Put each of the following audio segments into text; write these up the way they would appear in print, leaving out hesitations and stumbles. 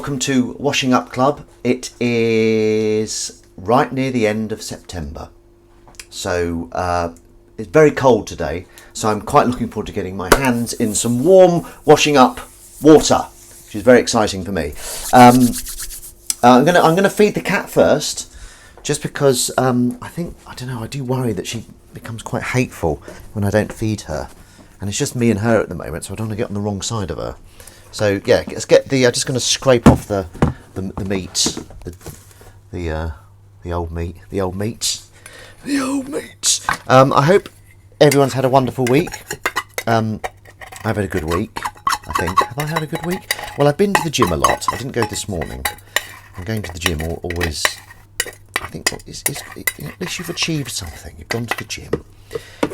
welcome to Washing Up Club. It is right near the end of September, so it's very cold today, so I'm quite looking forward to getting my hands in some warm washing up water, which is very exciting for me. I'm gonna feed the cat first, just because I do worry that she becomes quite hateful when I don't feed her, and it's just me and her at the moment, so I don't want to get on the wrong side of her. So yeah, let's get the. I'm just going to scrape off the meat, the old meat. I hope everyone's had a wonderful week. I've had a good week, I think. Have I had a good week? Well, I've been to the gym a lot. I didn't go this morning. I'm going to the gym always. I think at least you've achieved something. You've gone to the gym,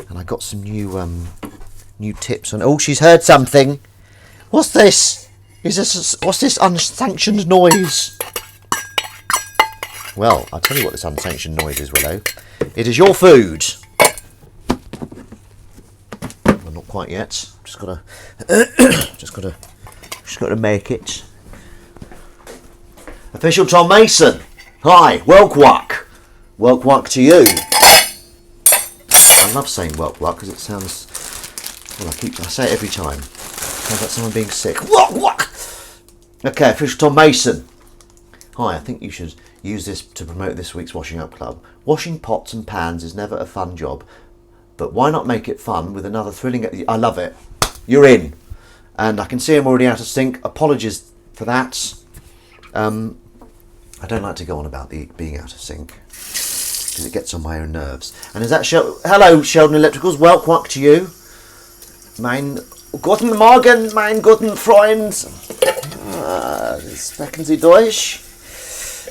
and I got some new tips on. Oh, she's heard something. What's this? What's this unsanctioned noise? Well, I'll tell you what this unsanctioned noise is, Willow. It is your food. Well, not quite yet. Just gotta make it. Official Tom Mason. Hi, welkwuck. Welkwuck to you. I love saying welkwuck because it sounds. Well, I say it every time. Sounds like someone being sick. Welkwuck. Okay, Official Tom Mason. Hi, I think you should use this to promote this week's Washing Up Club. Washing pots and pans is never a fun job, but why not make it fun with another thrilling... I love it. You're in. And I can see I'm already out of sync. Apologies for that. I don't like to go on about being out of sync, because it gets on my own nerves. And is that... Hello, Sheldon Electricals. Welcome to you. Mein guten Morgen, mein guten Freund. Sprechen Sie Deutsch?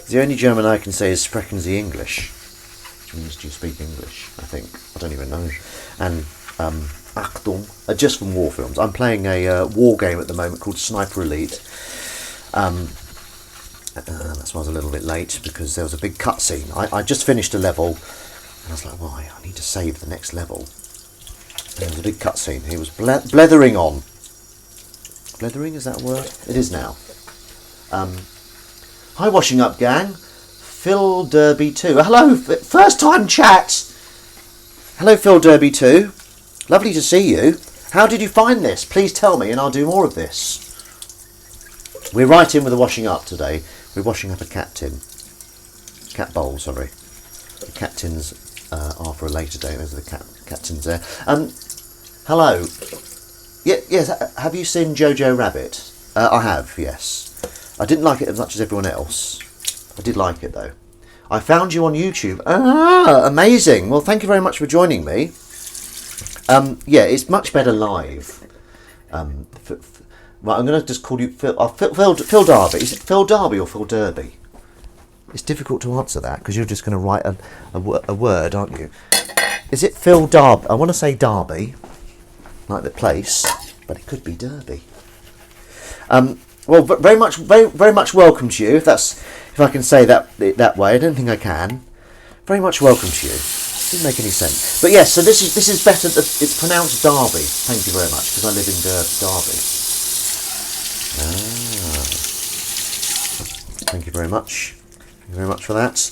The only German I can say is Sprechen Sie English, which means do you speak English, I think. I don't even know. And Achtung, just from war films. I'm playing a war game at the moment called Sniper Elite. That's why I was a little bit late, because there was a big cutscene. I just finished a level, and I was like, well, I need to save the next level. And there was a big cutscene. He was blethering on. Blethering, is that a word? It is now. Hi, Washing Up gang. Phil Derby 2. Hello, first time chat. Hello, Phil Derby 2. Lovely to see you. How did you find this? Please tell me and I'll do more of this. We're right in with the washing up today. We're washing up a cat tin. Cat bowl, sorry. The cat tins are for a later day. Those are the cat tins there. Hello. Yes, have you seen Jojo Rabbit? I have, yes. I didn't like it as much as everyone else. I did like it, though. I found you on YouTube. Ah, amazing. Well, thank you very much for joining me. Yeah, it's much better live. Right, I'm going to just call you Phil Derby. Is it Phil Derby or Phil Derby? It's difficult to answer that, because you're just going to write a word, aren't you? Is it Phil Derby? I want to say Derby, like the place, but it could be Derby. Well, very much welcome to you. If I can say that way. I don't think I can. Very much welcome to you. Didn't make any sense. But yes, so this is better. It's pronounced Derby. Thank you very much, because I live in Derby. Thank you very much. Thank you very much for that.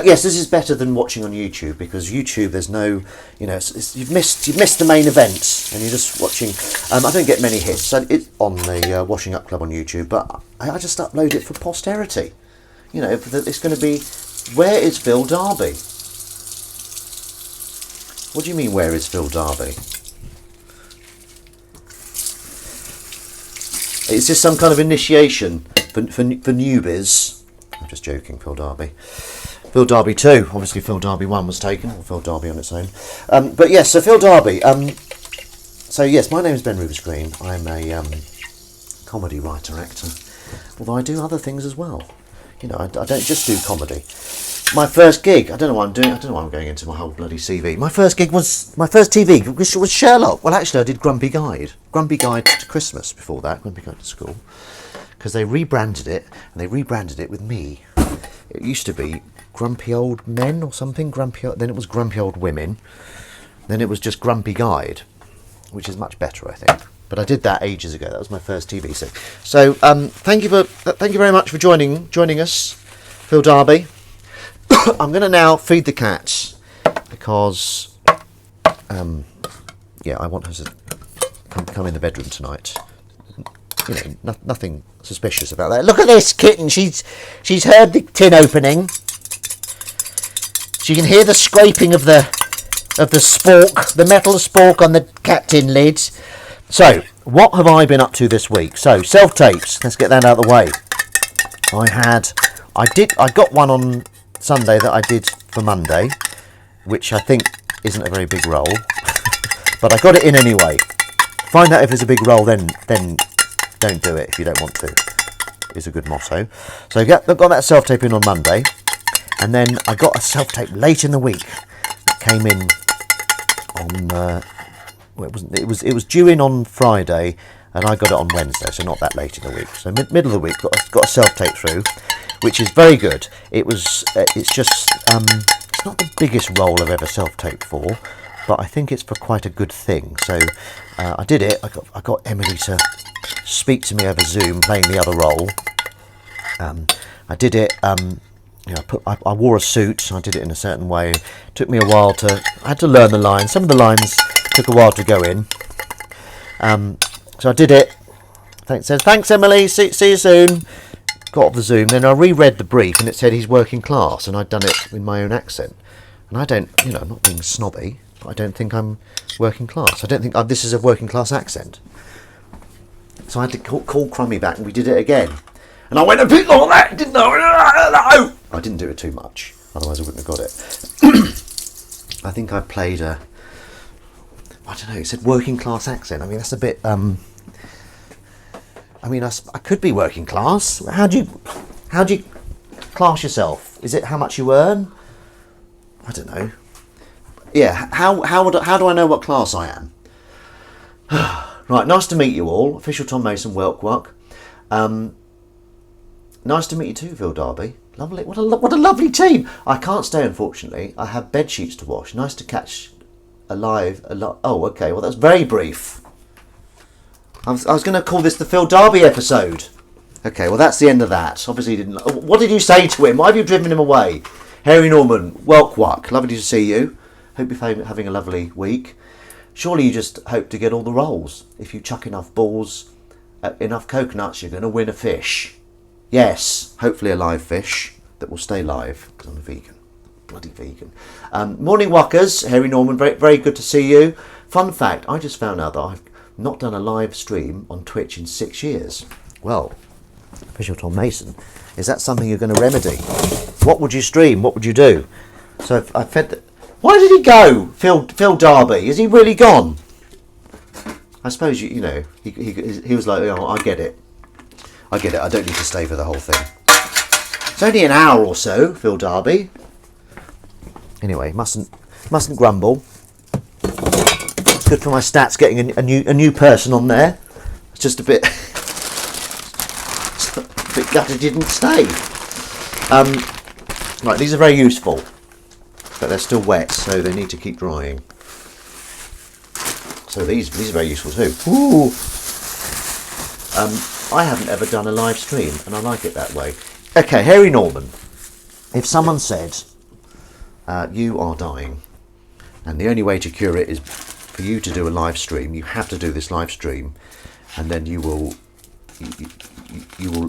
Yes, this is better than watching on YouTube, because YouTube, there's no, you've missed the main event, and you're just watching. I don't get many hits on the Washing Up Club on YouTube, but I just upload it for posterity. It's going to be, where is Phil Derby? What do you mean, where is Phil Derby? Is this some kind of initiation for newbies? I'm just joking, Phil Derby. Phil Derby 2. Obviously, Phil Derby 1 was taken, or Phil Derby on its own. But yes, so Phil Derby. So yes, my name is Ben Rubers-Green. I'm a comedy writer, actor. Although I do other things as well. I don't just do comedy. My first gig, I don't know what I'm doing. I don't know why I'm going into my whole bloody CV. My first TV was Sherlock. Well, actually, I did Grumpy Guide to Christmas before that. Grumpy Guide to School, because they rebranded it, and they rebranded it with me. It used to be Grumpy Old Men or something. Then it was Grumpy Old Women. Then it was just Grumpy Guide, which is much better, I think. But I did that ages ago. That was my first TV set. So thank you very much for joining us, Phil Darby. I'm going to now feed the cats because yeah, I want her to come in the bedroom tonight. You know, nothing suspicious about that. Look at this kitten. She's heard the tin opening. She can hear the scraping of the spork, the metal spork on the cat tin lids. So, what have I been up to this week? So, self-tapes. Let's get that out of the way. I got one on Sunday that I did for Monday, which I think isn't a very big roll, but I got it in anyway. Find out if it's a big roll, then don't do it if you don't want to, is a good motto. So I got that self-tape in on Monday, and then I got a self-tape late in the week. It came in on it was due in on Friday, and I got it on Wednesday, so not that late in the week. So middle of the week, got a self-tape through, which is very good. It's not the biggest roll I've ever self-taped for, but I think it's for quite a good thing. So I did it. I got Emily to speak to me over Zoom, playing the other role. I did it. You know, I wore a suit. I did it in a certain way. It took me a while I had to learn the lines. Some of the lines took a while to go in. So I did it. Thanks, Emily. See you soon. Got off the Zoom. Then I reread the brief, and it said he's working class, and I'd done it in my own accent. And I don't, you know, I'm not being snobby, but I don't think I'm working class. I don't think this is a working class accent. So I had to call Crummy back, and we did it again. And I went a bit like that, didn't I? I didn't do it too much, otherwise I wouldn't have got it. I think I played I don't know, it said working class accent. I mean, that's a bit, I could be working class. How do you class yourself? Is it how much you earn? I don't know. Yeah, how do I know what class I am? Right, nice to meet you all. Official Tom Mason, Welkwuck. Nice to meet you too, Phil Darby. Lovely. What a lovely team. I can't stay, unfortunately. I have bed sheets to wash. Nice to catch alive. Oh, okay. Well, that's very brief. I was going to call this the Phil Darby episode. Okay, well, that's the end of that. Obviously, didn't. What did you say to him? Why have you driven him away? Harry Norman, Welkwuck. Lovely to see you. Hope you're having a lovely week. Surely you just hope to get all the rolls. If you chuck enough balls, enough coconuts, you're going to win a fish. Yes, hopefully a live fish that will stay live, because I'm a vegan. Bloody vegan. Morning, Wuckers. Harry Norman, very, very good to see you. Fun fact, I just found out that I've not done a live stream on Twitch in 6 years. Well, Official Tom Mason, is that something you're going to remedy? What would you stream? What would you do? So I fed... Why did he go, Phil Darby? Is he really gone? I suppose, you know, he was like, oh, I get it. I don't need to stay for the whole thing. It's only an hour or so, Phil Darby. Anyway, mustn't grumble. It's good for my stats getting a new person on there. It's just a bit gutted didn't stay. Right, these are very useful, but they're still wet, so they need to keep drying. So these are very useful too. Ooh. I haven't ever done a live stream, and I like it that way. Okay, Harry Norman. If someone said, you are dying, and the only way to cure it is for you to do a live stream, you have to do this live stream, and then you will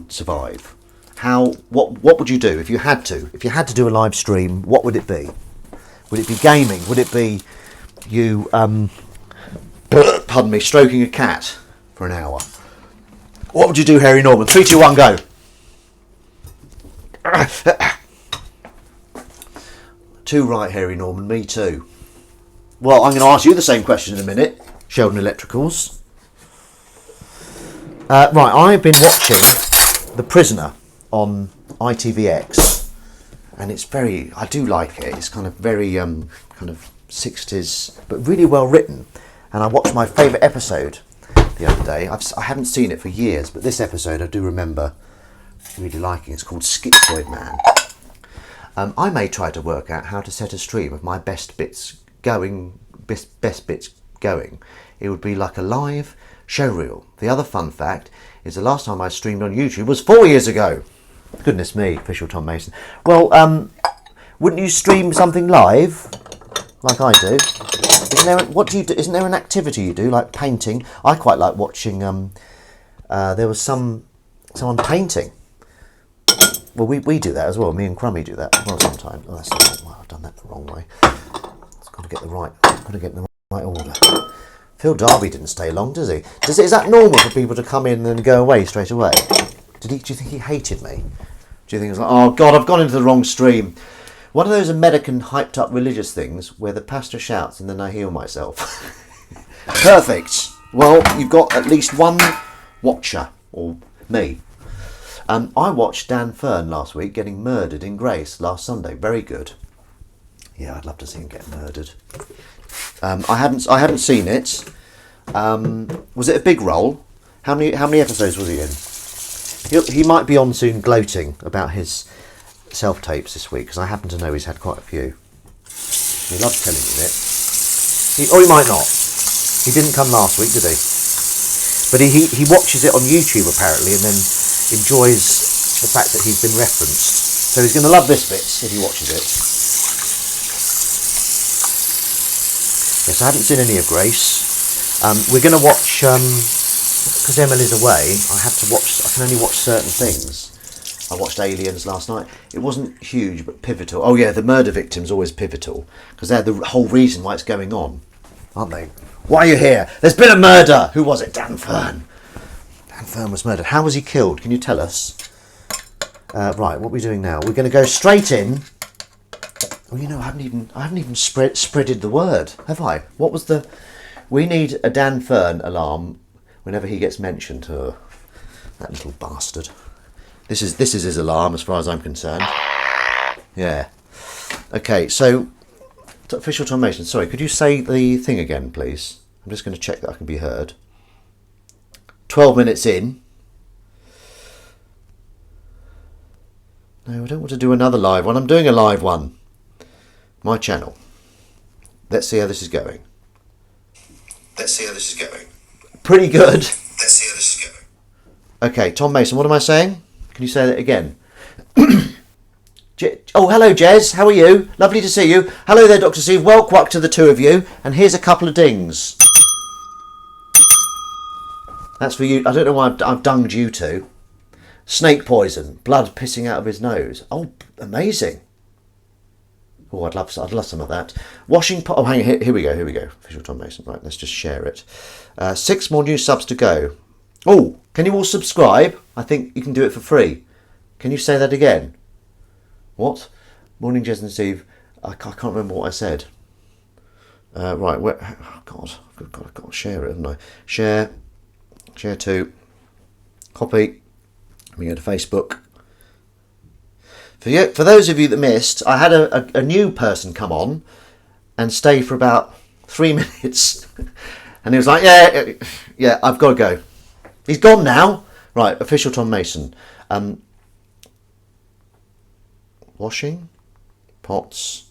survive. What would you do if you had to? If you had to do a live stream, what would it be? Would it be gaming? Would it be you, pardon me, stroking a cat for an hour? What would you do, Harry Norman? 3, 2, 1, go. Too right, Harry Norman. Me too. Well, I'm going to ask you the same question in a minute, Sheldon Electricals. Right, I've been watching The Prisoner on ITVX, and it's I do like it. It's kind of very kind of 60s, but really well written. And I watched my favourite episode the other day. I haven't seen it for years, but this episode I do remember really liking. It's called Schizoid Man. I may try to work out how to set a stream of my best bits going. It would be like a live showreel. The other fun fact is the last time I streamed on YouTube was 4 years ago. Goodness me, official Tom Mason. Well, wouldn't you stream something live like I do? What do you do? Isn't there an activity you do, like painting? I quite like watching. There was someone painting. Well, we do that as well. Me and Crummy do that well sometimes. Oh, that's not, well, I've done that the wrong way. It's got to get the right. Got to get in the right order. Phil Darby didn't stay long, does he? Is that normal for people to come in and go away straight away? Do you think he hated me? Do you think it was like, oh God, I've gone into the wrong stream? One of those American hyped up religious things where the pastor shouts and then I heal myself. Perfect. Well, you've got at least one watcher, or me. I watched Dan Fern last week getting murdered in Grace last Sunday. Very good. Yeah, I'd love to see him get murdered. I hadn't seen it. Was it a big role? How many episodes was he in? He might be on soon gloating about his self-tapes this week, because I happen to know he's had quite a few. He loves telling me it. He might not. He didn't come last week, did he? But he watches it on YouTube apparently, and then enjoys the fact that he's been referenced. So he's going to love this bit if he watches it. Yes, I haven't seen any of Grace. We're going to watch, because Emily's away, I can only watch certain things. I watched Aliens last night. It wasn't huge, but pivotal. Oh yeah, the murder victim's always pivotal, because they're the whole reason why it's going on, aren't they? Why are you here? There's been a murder! Who was it? Dan Fern. Dan Fern was murdered. How was he killed? Can you tell us? Right, what are we doing now? We're going to go straight in. Oh, I haven't even spreaded the word, have I? What was the... We need a Dan Fern alarm whenever he gets mentioned. Oh, that little bastard. This is his alarm as far as I'm concerned. Yeah. Okay, so official Tom Mason, sorry, could you say the thing again, please? I'm just going to check that I can be heard. 12 minutes in. No, I don't want to do another live one. I'm doing a live one. My channel. Let's see how this is going. Pretty good. Okay, Tom Mason, what am I saying? Can you say that again? Oh, hello, Jez. How are you? Lovely to see you. Hello there, Dr. Steve. Welcome to the two of you. And here's a couple of dings. That's for you. I don't know why I've dunged you two. Snake poison. Blood pissing out of his nose. Oh, amazing. Oh, I'd love some of that. Washing pot. Oh, hang on. Here we go. Official Tom Mason. Right, let's just share it. 6 more new subs to go. Oh, can you all subscribe? I think you can do it for free. Can you say that again? What? Morning, Jez and Steve. I can't remember what I said. Right, where? Oh, God, I've got to share it, haven't I? Share to. Copy. We go to Facebook. For those of you that missed, I had a new person come on and stay for about 3 minutes. And he was like, yeah, I've got to go. He's gone now. Right, official Tom Mason. Washing pots.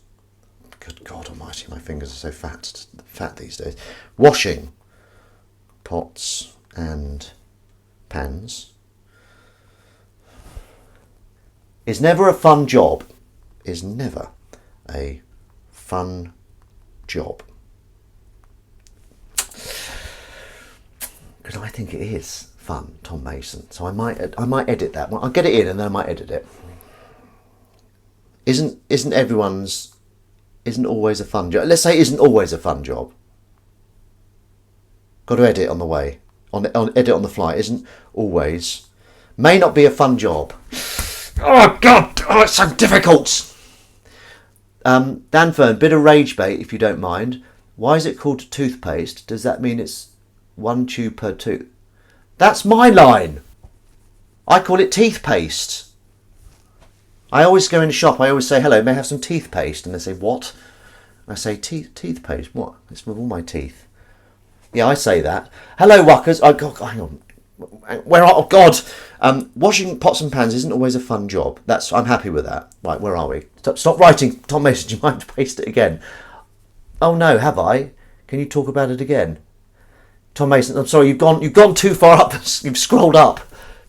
Good God Almighty, my fingers are so fat these days. Washing pots and pans is never a fun job. Is never a fun job. Because I think it is fun, Tom Mason. So I might edit that. I'll get it in and then I might edit it. Isn't always a fun job. Let's say isn't always a fun job. Got to edit on the way. Edit on the fly. Isn't always. May not be a fun job. Oh God! Oh, it's so difficult. Dan Fern, bit of rage bait if you don't mind. Why is it called toothpaste? Does that mean it's 1 tube per tooth? That's my line. I call it teeth paste. I always go in the shop, I always say, hello, may I have some teeth paste? And they say, what? I say, teeth paste? What? It's for all my teeth. Yeah, I say that. Hello, Wuckers. Oh, God, hang on. Oh, God. Washing pots and pans isn't always a fun job. I'm happy with that. Right, where are we? Stop writing. Tom Mason, do you mind to paste it again? Oh, no, have I? Can you talk about it again? Tom Mason, I'm sorry, you've gone too far up. You've scrolled up.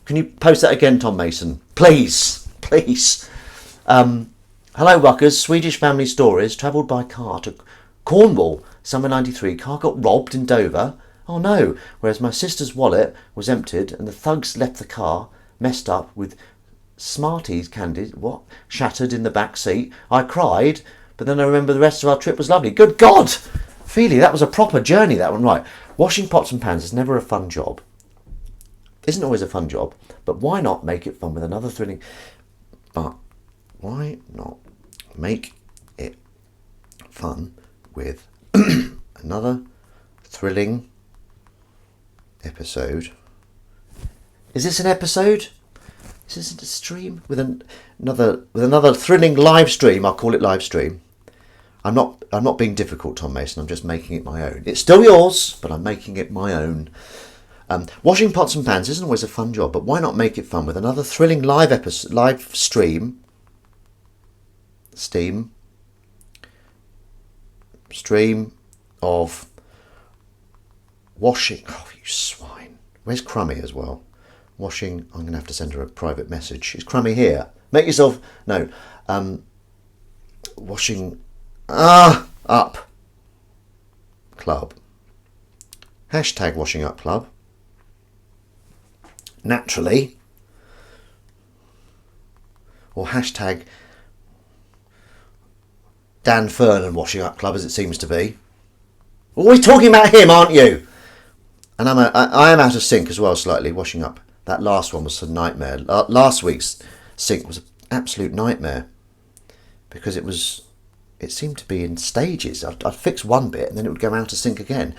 Can you post that again, Tom Mason? Please. Hello, Wuckers. Swedish family stories. Travelled by car to Cornwall, summer 93. Car got robbed in Dover. Oh no. Whereas my sister's wallet was emptied and the thugs left the car messed up with Smarties candy, shattered in the back seat. I cried, but then I remember the rest of our trip was lovely. Good God! Feely, that was a proper journey, that one. Right. Washing pots and pans is never a fun job. Isn't always a fun job, but why not make it fun with another thrilling... But why not make it fun with another thrilling episode? Is this an episode? Is this a stream? With another thrilling live stream. I'll call it live stream. I'm not being difficult, Tom Mason. I'm just making it my own. It's still yours, but I'm making it my own. Washing pots and pans isn't always a fun job, but why not make it fun with another thrilling live stream of washing. Oh, you swine! Where's Crummy as well? Washing. I'm gonna have to send her a private message. Is Crummy here? Make yourself no. Washing up club. Hashtag washing up club. Naturally. Or hashtag Dan Furnan washing up club, as it seems to be. Always talking about him, aren't you? And I am out of sync as well, slightly, washing up. That last one was a nightmare. Last week's sync was an absolute nightmare. Because it seemed to be in stages. I'd fix one bit and then it would go out of sync again.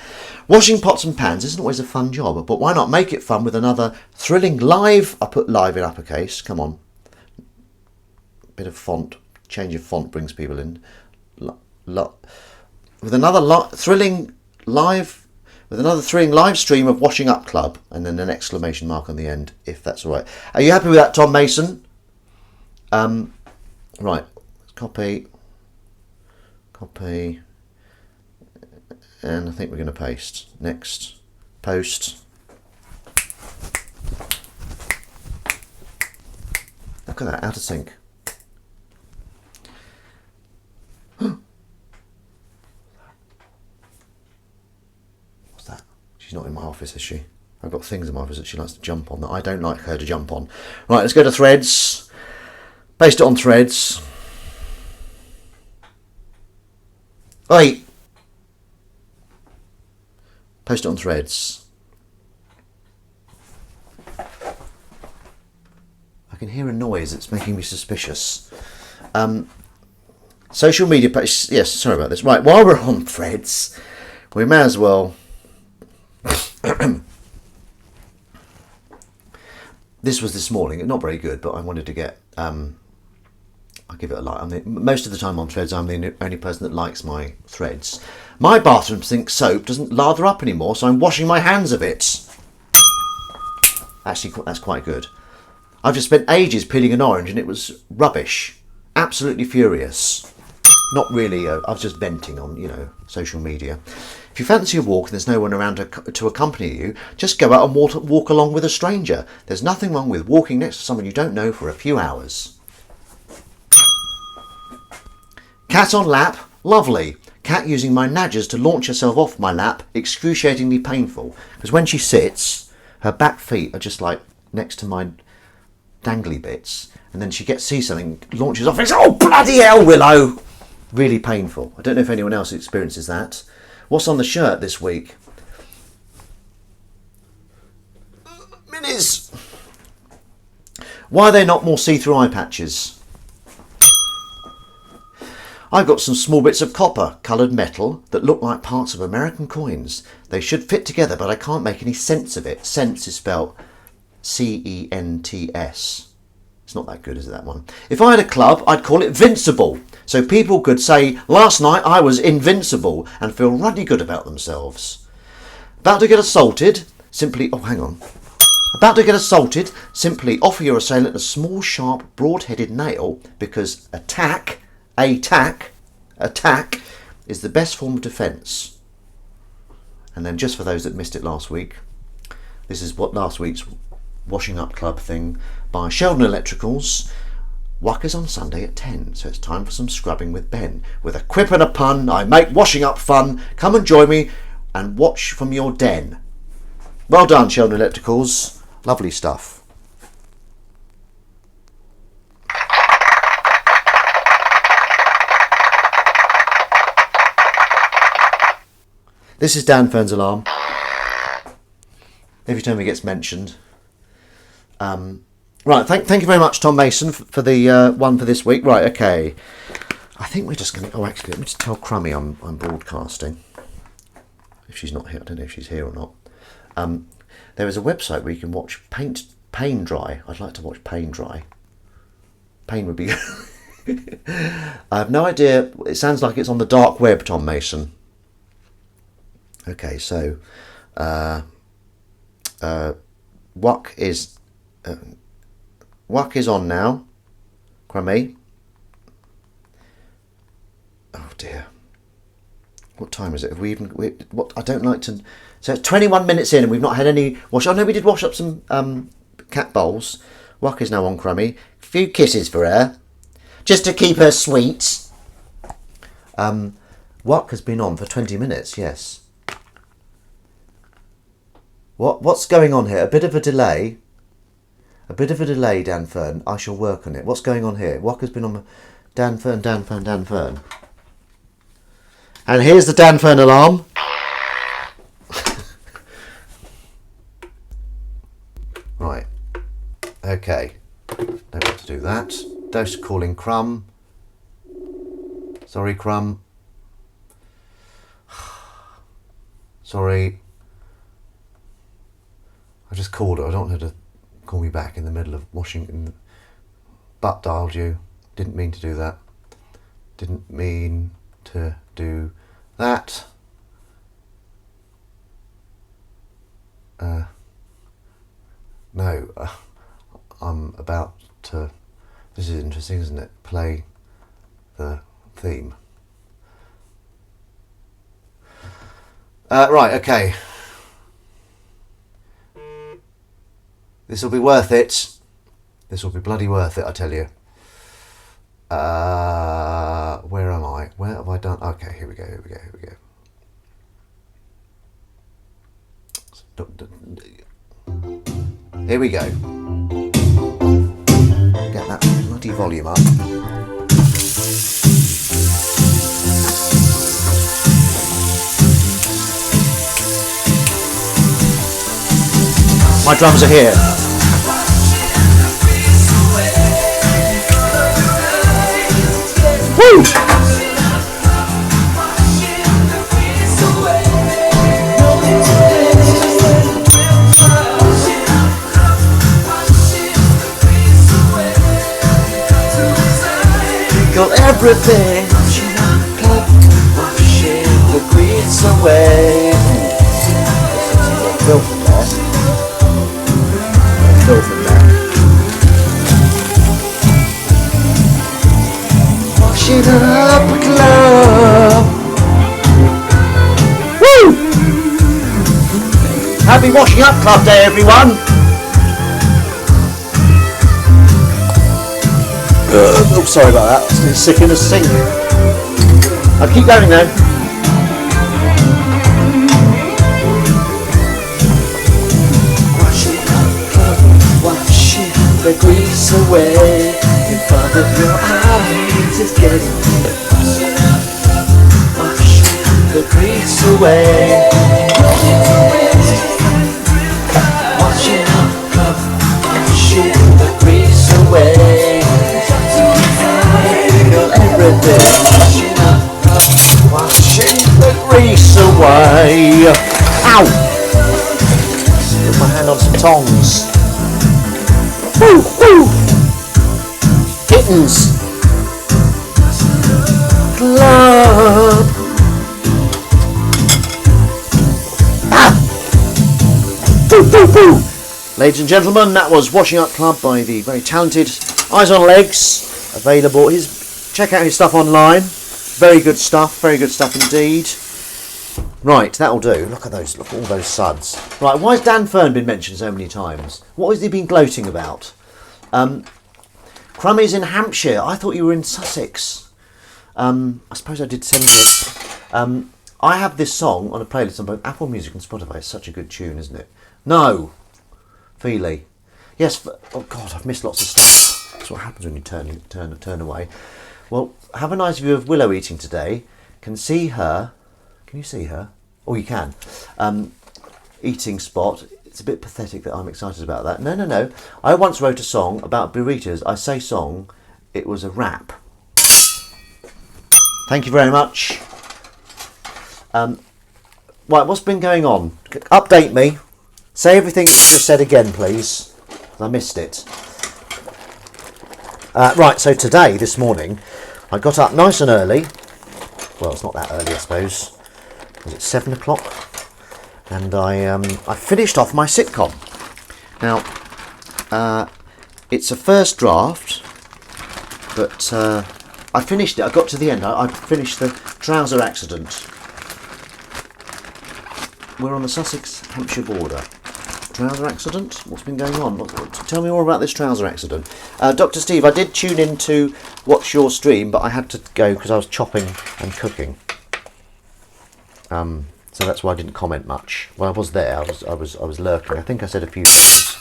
Washing pots and pans isn't always a fun job, but why not make it fun with another thrilling live... I put live in uppercase, come on. Bit of font, change of font brings people in. With another thrilling live stream of Washing Up Club, and then an exclamation mark on the end, if that's all right. Are you happy with that, Tom Mason? Right, copy, and I think we're going to paste. Next, post. Look at that, out of sync. What's that? She's not in my office, is she? I've got things in my office that she likes to jump on that I don't like her to jump on. Right, let's go to Threads. Paste it on Threads. Oi! Post it on Threads. I can hear a noise that's making me suspicious. Social media page. Yes, sorry about this. Right, while we're on Threads, we may as well... This was this morning. Not very good, but I wanted to get... I'll give it a like. Most of the time on Threads, I'm the only person that likes my threads. My bathroom sink soap doesn't lather up anymore, so I'm washing my hands of it. Actually, that's quite good. I've just spent ages peeling an orange and it was rubbish. Absolutely furious. Not really, I was just venting on, social media. If you fancy a walk and there's no one around to accompany you, just go out and walk along with a stranger. There's nothing wrong with walking next to someone you don't know for a few hours. Cat on lap, lovely. Cat using my nudgers to launch herself off my lap, excruciatingly painful. Because when she sits, her back feet are just like next to my dangly bits. And then she sees something, launches off, and it's, oh bloody hell, Willow! Really painful. I don't know if anyone else experiences that. What's on the shirt this week? Minis! Why are there not more see-through eye patches? I've got some small bits of copper coloured metal that look like parts of American coins. They should fit together, but I can't make any sense of it. Sense is spelled C-E-N-T-S. It's not that good, is it, that one? If I had a club, I'd call it Vincible. So people could say, last night I was invincible, and feel really good about themselves. About to get assaulted, simply... Oh, hang on. About to get assaulted, simply offer your assailant a small, sharp, broad-headed nail, because attack is the best form of defence. And then just for those that missed it last week, this is what last week's Washing Up Club thing by Sheldon Electricals. WUCK is on Sunday at 10, so it's time for some scrubbing with Ben. With a quip and a pun, I make washing up fun. Come and join me and watch from your den. Well done, Sheldon Electricals. Lovely stuff. This is Dan Fern's alarm. Every time he gets mentioned. Right, thank you very much, Tom Mason, for the one for this week. Right, okay. I think we're just going to... Oh, actually, let me just tell Crummy I'm broadcasting. If she's not here, I don't know if she's here or not. There is a website where you can watch paint dry. I'd like to watch paint dry. Paint would be... I have no idea. It sounds like it's on the dark web, Tom Mason. Okay, so... WUCK is on now. Crummy. Oh dear. What time is it? Have we even... what? I don't like to... So it's 21 minutes in and we've not had any wash... Oh no, we did wash up some cat bowls. WUCK is now on, Crummy. A few kisses for her. Just to keep her sweet. WUCK has been on for 20 minutes, yes. What's going on here? A bit of a delay. A bit of a delay, Dan Fern. I shall work on it. What's going on here? WUCK has been on... Dan Fern. And here's the Dan Fern alarm. Right. Okay. Don't want to do that. Dose calling Crumb. Sorry, Crumb. Sorry. I just called her. I don't want her to call me back in the middle of washing. Butt dialed you. Didn't mean to do that. Didn't mean to do that. No. I'm about to... This is interesting, isn't it? Play the theme. Right, okay. This will be worth it. This will be bloody worth it, I tell you. Where am I? Where have I done? Okay, here we go. Here we go. Get that bloody volume up. My drums are here. Woo! Got everything. Washing the grease away. Filth in there. Filth in there. Washing up a club. Woo! Happy Washing Up Club Day, everyone. Oh, sorry about that. It's been sick in the sink. I'll keep going now. Washing up club, washing the grease away. In front of your eyes is getting washing the grease away. Washing up club, washing the grease away. Everything washing up, washing the grease away. Ow! Put my hand on some tongs. Woo! Woo! Kittens! Club! Ah! Woo! Woo! Woo! Ladies and gentlemen, that was Washing Up Club by the very talented Eyes on Legs. Available. Check out his stuff online. Very good stuff indeed. Right, that'll do. Look at those. Look at all those suds. Right, why has Dan Fern been mentioned so many times? What has he been gloating about? Crummie's in Hampshire. I thought you were in Sussex. I suppose I did send you. I have this song on a playlist on both Apple Music and Spotify. It's such a good tune, isn't it? No, Feely. Yes. Oh God, I've missed lots of stuff. That's what happens when you turn away. Well, have a nice view of Willow eating today. Can see her. Can you see her? Oh, you can. Eating spot. It's a bit pathetic that I'm excited about that. No. I once wrote a song about burritos. I say song. It was a rap. Thank you very much. Right, what's been going on? Update me. Say everything you just said again, please. I missed it. Right, so today, this morning, I got up nice and early. Well, it's not that early, I suppose. Was it 7 o'clock? And I finished off my sitcom. Now, it's a first draft, but I finished it. I got to the end. I finished the Trouser Accident. We're on the Sussex-Hampshire border. Trouser accident? What's been going on? Tell me more about this trouser accident. Dr. Steve, I did tune in to watch your stream, but I had to go because I was chopping and cooking. So that's why I didn't comment much. Well, I was there. I was lurking. I think I said a few things.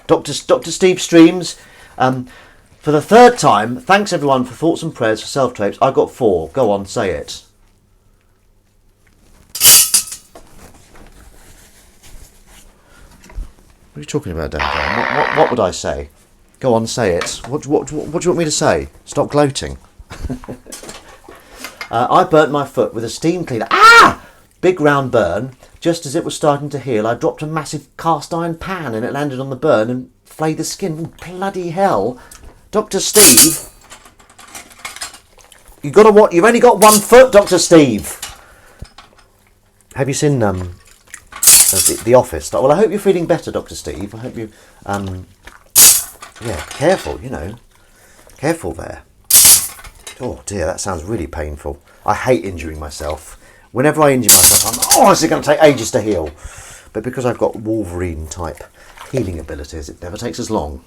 Dr. Steve streams. For the third time, thanks everyone for thoughts and prayers for self-tapes. I got 4. Go on, say it. What are you talking about, Dan? What would I say? Go on, say it. What do you want me to say? Stop gloating. I burnt my foot with a steam cleaner. Ah! Big round burn. Just as it was starting to heal, I dropped a massive cast iron pan and it landed on the burn and flayed the skin. Ooh, bloody hell. Dr. Steve. You've only got 1 foot, Dr. Steve. Have you seen The Office? Well, I hope you're feeling better, Dr. Steve. I hope you, careful, careful there. Oh dear, that sounds really painful. I hate injuring myself. Whenever I injure myself, I'm honestly going to take ages to heal. But because I've got Wolverine type healing abilities, it never takes as long.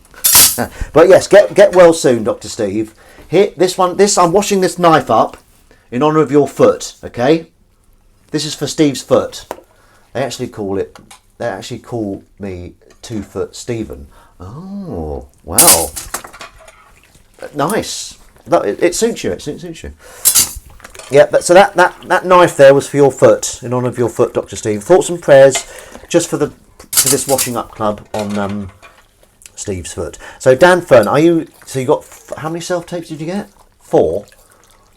But yes, get well soon, Dr. Steve. Here, I'm washing this knife up in honour of your foot. Okay, this is for Steve's foot. They actually call me 2 Foot Stephen. Oh, wow. Nice. It suits you. It suits you. Yeah, so that knife there was for your foot, in honour of your foot, Dr. Steve. Thoughts and prayers just for this washing up club on Steve's foot. So Dan Fern, you got, how many self-tapes did you get? 4.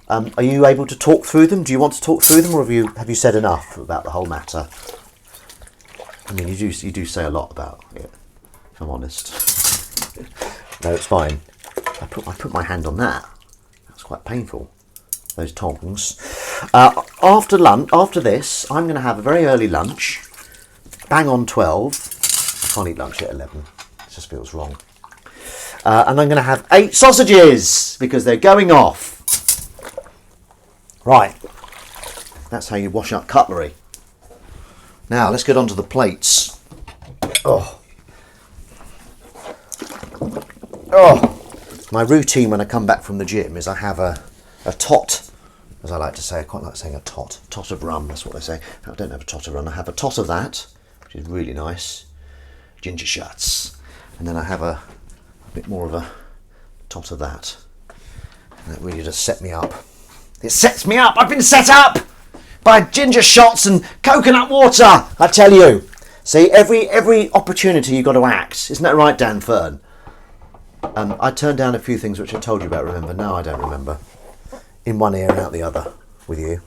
Are you able to talk through them? Do you want to talk through them, or have you said enough about the whole matter? I mean, you do say a lot about it, if I'm honest. No, it's fine. I put my hand on that. That's quite painful. Those tongs. After this, I'm going to have a very early lunch. Bang on 12. I can't eat lunch at 11. It just feels wrong. And I'm going to have 8 sausages because they're going off. Right. That's how you wash up cutlery. Now, let's get on to the plates. Oh. My routine when I come back from the gym is I have a tot, as I like to say. I quite like saying a tot of rum, that's what they say. I don't have a tot of rum, I have a tot of that, which is really nice. Ginger shots. And then I have a bit more of a tot of that. And that really does set me up. It sets me up! I've been set up! By ginger shots and coconut water, I tell you. See, every opportunity you've got to act. Isn't that right, Dan Fern? I turned down a few things which I told you about, remember? Now I don't remember. In one ear and out the other with you.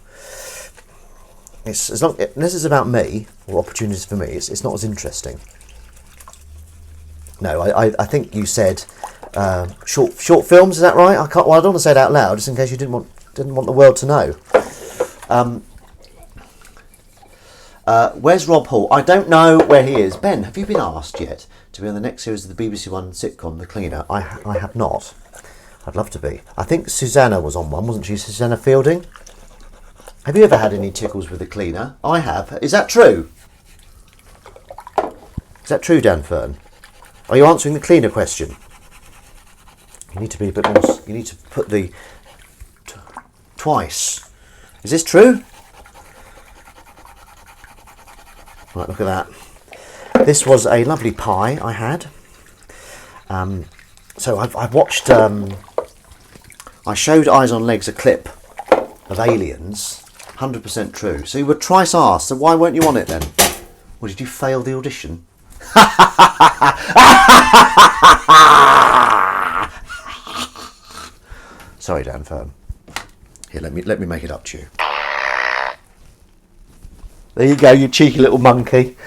Unless it's about me, or opportunities for me, it's not as interesting. No, I think you said short films, is that right? I don't want to say it out loud, just in case you didn't want the world to know. Where's Rob Hall? I don't know where he is. Ben, have you been asked yet to be on the next series of the BBC One sitcom, The Cleaner? I have not. I'd love to be. I think Susanna was on one, wasn't she? Susanna Fielding? Have you ever had any tickles with a cleaner? I have. Is that true? Is that true, Dan Fern? Are you answering the cleaner question? You need to be a bit more... You need to put the... twice. Is this true? Right, look at that. This was a lovely pie I had. So I've watched... I showed Eyes on Legs a clip of Aliens. 100% true. So you were twice asked, so why weren't you on it then? Or did you fail the audition? Sorry, Dan Fern. Here, let me make it up to you. There you go, you cheeky little monkey.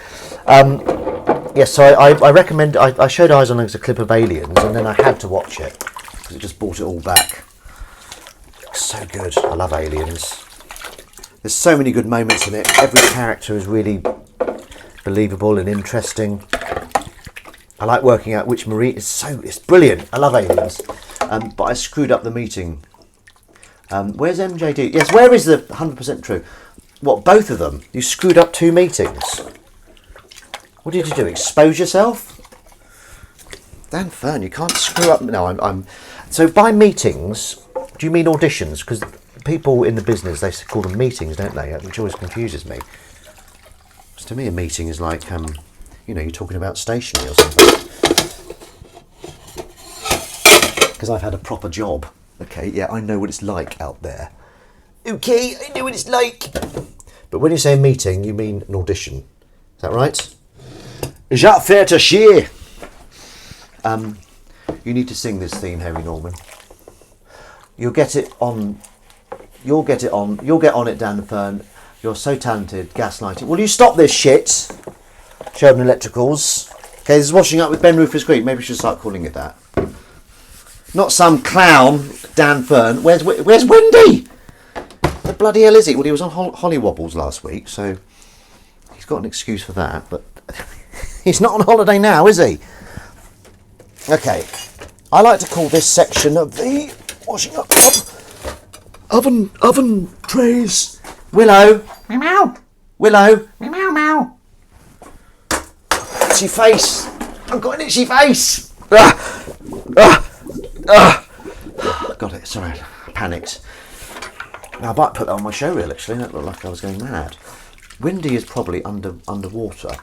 Yes, so I recommend... I showed Eyes on Legs a clip of Aliens, and then I had to watch it because it just brought it all back. So good. I love Aliens. There's so many good moments in it. Every character is really believable and interesting. I like working out which Marie... It's brilliant. I love Aliens. But I screwed up the meeting. Where's MJD? Yes, where is the 100% true? What, both of them? You screwed up 2 meetings. What did you do? Expose yourself? Dan Fern, you can't screw up. No, I'm. So by meetings, do you mean auditions? Because people in the business, they call them meetings, don't they? Which always confuses me. Because to me, a meeting is like, you know, you're talking about stationery or something. Because I've had a proper job. Okay, yeah, I know what it's like out there. Okay, I know what it's like. But when you say a meeting, you mean an audition. Is that right? Is that fair to share? You need to sing this theme, Harry Norman. You'll get it on. You'll get on it, Dan Fern. You're so talented. Gaslighting. Will you stop this shit? Sherburn Electricals. Okay, this is Washing Up with Ben Rufus Creek. Maybe we should start calling it that. Not some clown, Dan Fern. Where's Wendy? The bloody hell is he? Well, he was on Holly Wobbles last week, so he's got an excuse for that. But he's not on holiday now, is he? Okay, I like to call this section of the washing up oven trays. Willow. Meow meow. Willow. Meow meow meow. Itchy face. I've got an itchy face. Got it. Sorry, I panicked. Now, I might put that on my show reel. Actually, that looked like I was going mad. Windy is probably underwater.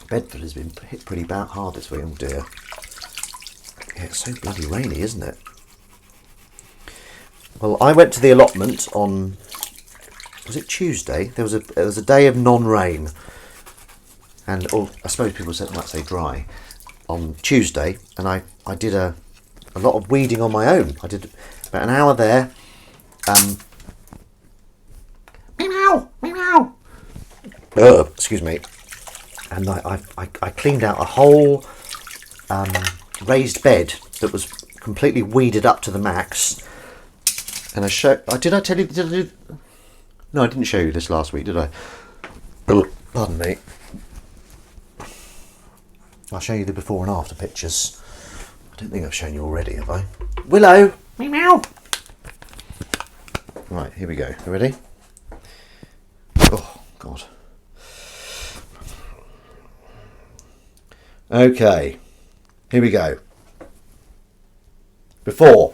Bedford has been hit pretty hard this week. Oh dear. Yeah, it's so bloody rainy, isn't it? Well, I went to the allotment on... Was it Tuesday? There was a day of non-rain. And I suppose people might say dry. On Tuesday. And I did a lot of weeding on my own. I did about an hour there. Meow, meow. Excuse me. And I cleaned out a whole raised bed that was completely weeded up to the max. And did I tell you? No, I didn't show you this last week, did I? Pardon me. I'll show you the before and after pictures. I don't think I've shown you already, have I? Willow! Meow! Right, here we go. You ready? Oh, God. Okay. Here we go. Before.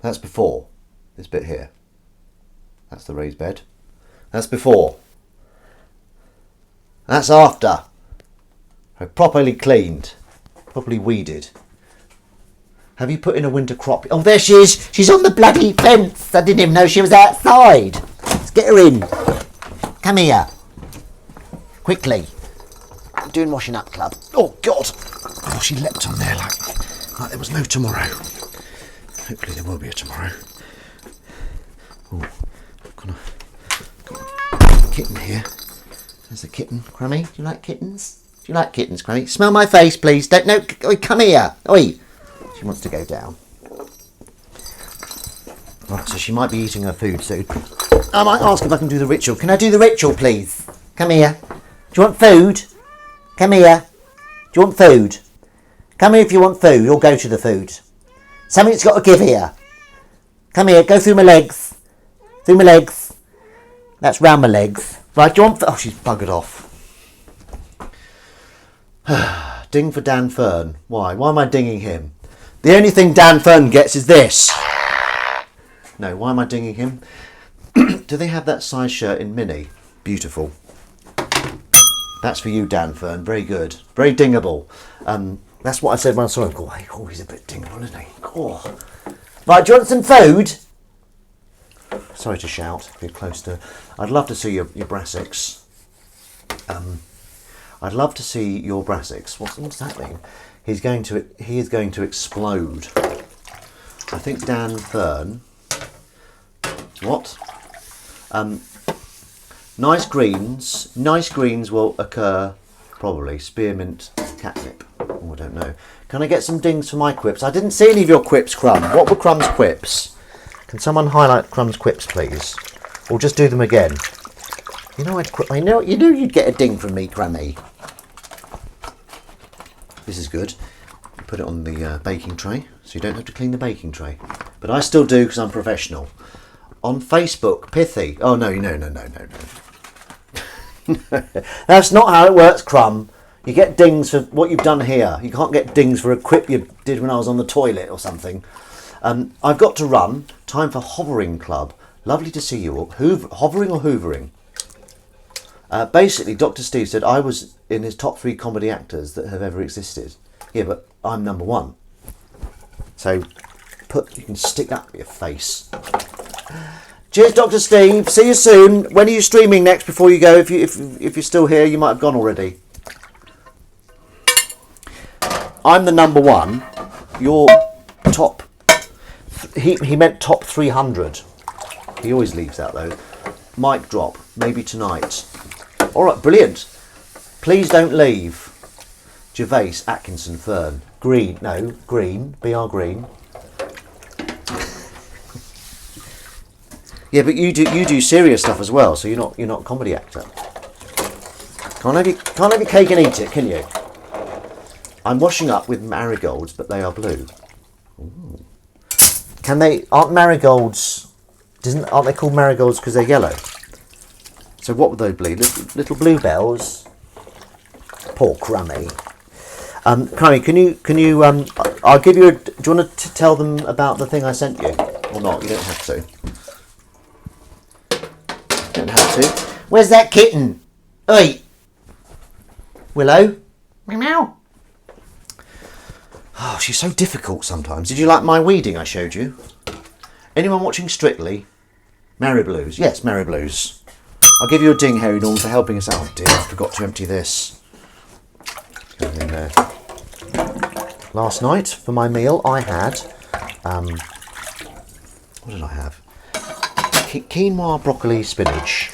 That's before. This bit here. That's the raised bed. That's before. That's after. Properly cleaned. Properly weeded. Have you put in a winter crop? Oh, there she is. She's on the bloody fence. I didn't even know she was outside. Let's get her in. Come here. Quickly. I'm doing washing up club. Oh, God. Oh, she leapt on there like there was no tomorrow. Hopefully there will be a tomorrow. Oh, got a kitten here. There's a kitten. Crummy, do you like kittens? Do you like kittens, Crummy? Smell my face, please. Don't. No. Oi, come here. Oi. She wants to go down. Right, so she might be eating her food soon. I might ask if I can do the ritual. Can I do the ritual, please? Come here. Do you want food? Come here. Do you want food? Come here if you want food, or go to the food. Something's got to give here. Come here, go through my legs. through my legs. That's round my legs. Right, do you want... Oh, she's buggered off. Ding for Dan Fern. Why? Why am I dinging him? The only thing Dan Fern gets is this. No, why am I dinging him? Do they have that size shirt in mini? Beautiful. That's for you, Dan Fern. Very good. Very dingable. That's what I said when I saw him. Oh, he's a bit dingable, isn't he? Oh. Right, do you want some food? Sorry to shout. Get close to... I'd love to see your brassicas. I'd love to see your brassicas. What's that mean? He is going to explode. I think Dan Fern... What? Nice greens. Nice greens will occur, probably. Spearmint, catnip. Oh, I don't know. Can I get some dings for my quips? I didn't see any of your quips, Crumb. What were Crumb's quips? Can someone highlight Crumb's quips, please? Or just do them again. You know you knew you'd get a ding from me, Crummy. This is good. Put it on the baking tray, so you don't have to clean the baking tray. But I still do because I'm professional. On Facebook, pithy. Oh, no. That's not how it works, Crumb. You get dings for what you've done here. You can't get dings for a quip you did when I was on the toilet or something. I've got to run. Time for Hovering Club. Lovely to see you all. Hovering or hoovering? Basically, Dr. Steve said I was in his top 3 comedy actors that have ever existed. Yeah, but I'm number 1. So you can stick that to your face. Cheers, Dr. Steve. See you soon. When are you streaming next before you go? If you're still here, you might have gone already. I'm the number 1. You're top... He meant top 300. He always leaves out though. Mic drop. Maybe tonight. Alright, brilliant. Please don't leave. Gervais, Atkinson, Fern. Green. No, Green. BR Green. Yeah, but you do serious stuff as well, so you're not a comedy actor. Can't have your cake and eat it, can you? I'm washing up with marigolds, but they are blue. Ooh. Aren't marigolds? Aren't they called marigolds because they're yellow? So what would they be? Little bluebells. Poor Crummy. Crummy, can you? I'll give you. Do you want to tell them about the thing I sent you, or not? You don't have to. Don't have to. Where's that kitten? Oi, Willow. Meow. Oh, she's so difficult sometimes. Did you like my weeding I showed you? Anyone watching Strictly? Mary Blues. Yes, Mary Blues. I'll give you a ding, Harry Norman, for helping us out. Oh dear, I forgot to empty this. Go in there. Last night, for my meal, I had... what did I have? Quinoa, broccoli, spinach.